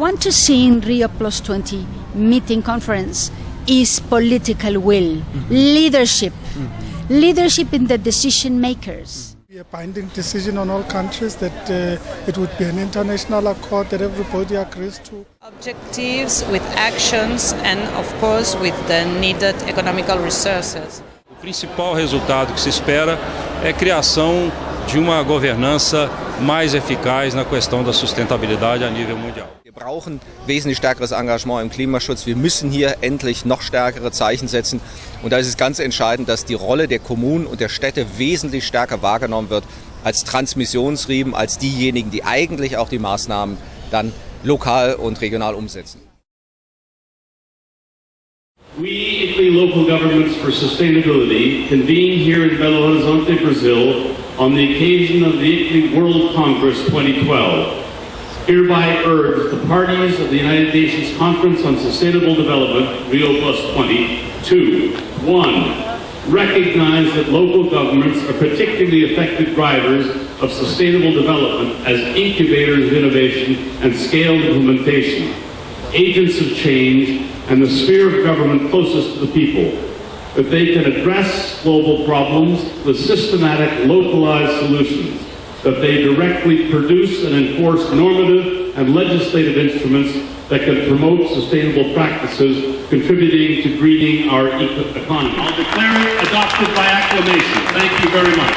want to see in Rio+20 meeting conference is political will, leadership, leadership in the decision makers. A binding decision on all countries that it would be an international accord that everybody agrees to. Objectives with actions and of course with the needed economical resources. O principal resultado que se espera é a criação de uma governança mais eficaz na questão da sustentabilidade a nível mundial. Wir brauchen wesentlich stärkeres Engagement im Klimaschutz. Wir müssen hier endlich noch stärkere Zeichen setzen. Und da ist es ganz entscheidend, dass die Rolle der Kommunen und der Städte wesentlich stärker wahrgenommen wird als Transmissionsriemen, als diejenigen, die eigentlich auch die Maßnahmen dann lokal und regional umsetzen. We, ICLEI Local Governments for Sustainability, convene here in Belo Horizonte, Brazil, on the occasion of the ICLEI World Congress 2012. Hereby urge the parties of the United Nations Conference on Sustainable Development, Rio+20, to 1. Recognize that local governments are particularly effective drivers of sustainable development as incubators of innovation and scaled implementation, agents of change, and the sphere of government closest to the people, that they can address global problems with systematic, localized solutions, that they directly produce and enforce normative and legislative instruments that can promote sustainable practices contributing to greening our economy. I'll declare it adopted by acclamation. Thank you very much.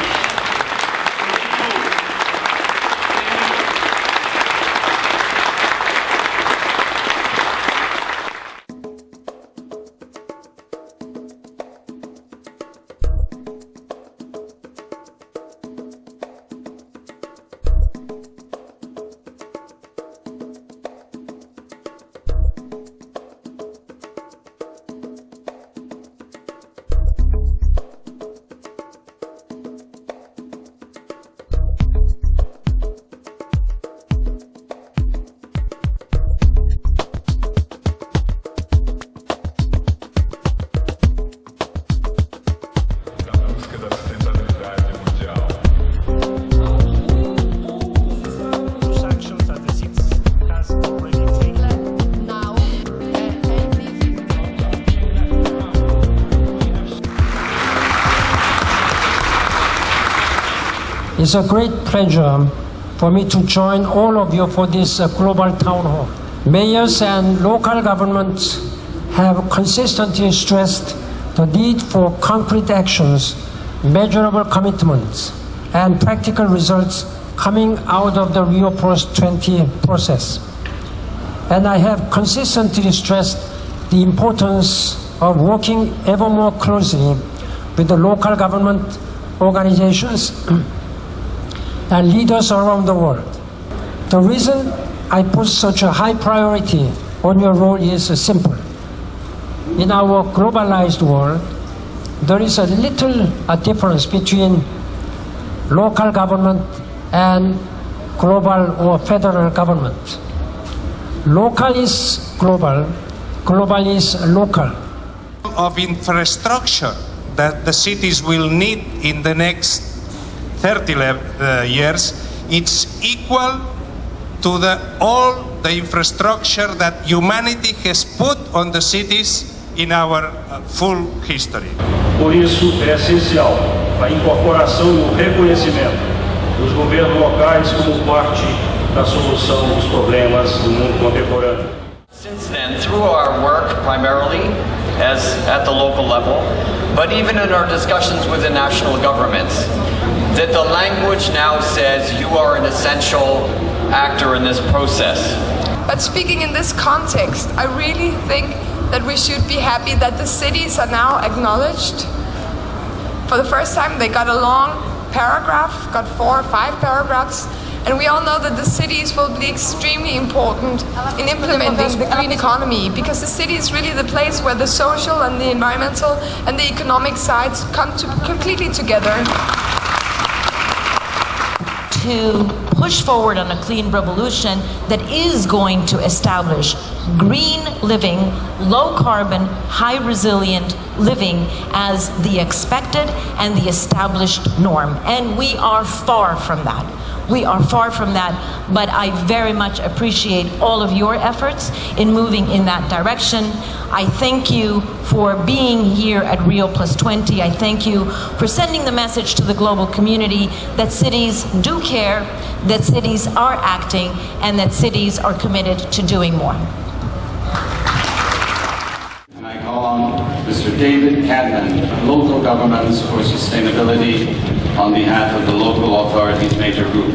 It's a great pleasure for me to join all of you for this global town hall. Mayors and local governments have consistently stressed the need for concrete actions, measurable commitments, and practical results coming out of the Rio+20 process. And I have consistently stressed the importance of working ever more closely with the local government organizations and leaders around the world. The reason I put such a high priority on your role is simple. In our globalized world, there is a little difference between local government and global or federal government. Local is global, global is local. Of infrastructure that the cities will need in the next 30 years, it's equal to all the infrastructure that humanity has put on the cities in our full history. Por isso, é essencial a incorporação e o reconhecimento dos governos locais como parte da solução dos problemas do mundo contemporâneo. Since then, through our work primarily as at the local level, but even in our discussions with the national governments, that the language now says you are an essential actor in this process. But speaking in this context, I really think that we should be happy that the cities are now acknowledged. For the first time, they got a long paragraph, got 4 or 5 paragraphs, and we all know that the cities will be extremely important in implementing the green economy, because the city is really the place where the social and the environmental and the economic sides come completely together. To push forward on a clean revolution that is going to establish green living, low carbon, high resilient living as the expected and the established norm. And we are far from that. We are far from that, but I very much appreciate all of your efforts in moving in that direction. I thank you for being here at Rio+20. I thank you for sending the message to the global community that cities do care, that cities are acting, and that cities are committed to doing more. And I call on Mr. David Cadman, Local Governments for Sustainability, on behalf of the local authorities major group.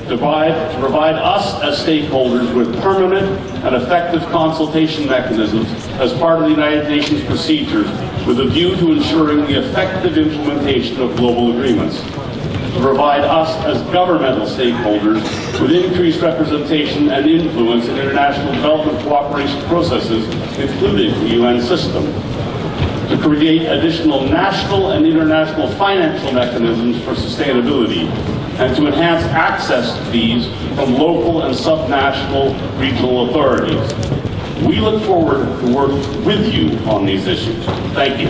To provide us as stakeholders with permanent and effective consultation mechanisms as part of the United Nations procedures with a view to ensuring the effective implementation of global agreements. To provide us as governmental stakeholders with increased representation and influence in international development cooperation processes, including the UN system. To create additional national and international financial mechanisms for sustainability, and to enhance access to these from local and subnational regional authorities. We look forward to working with you on these issues. Thank you.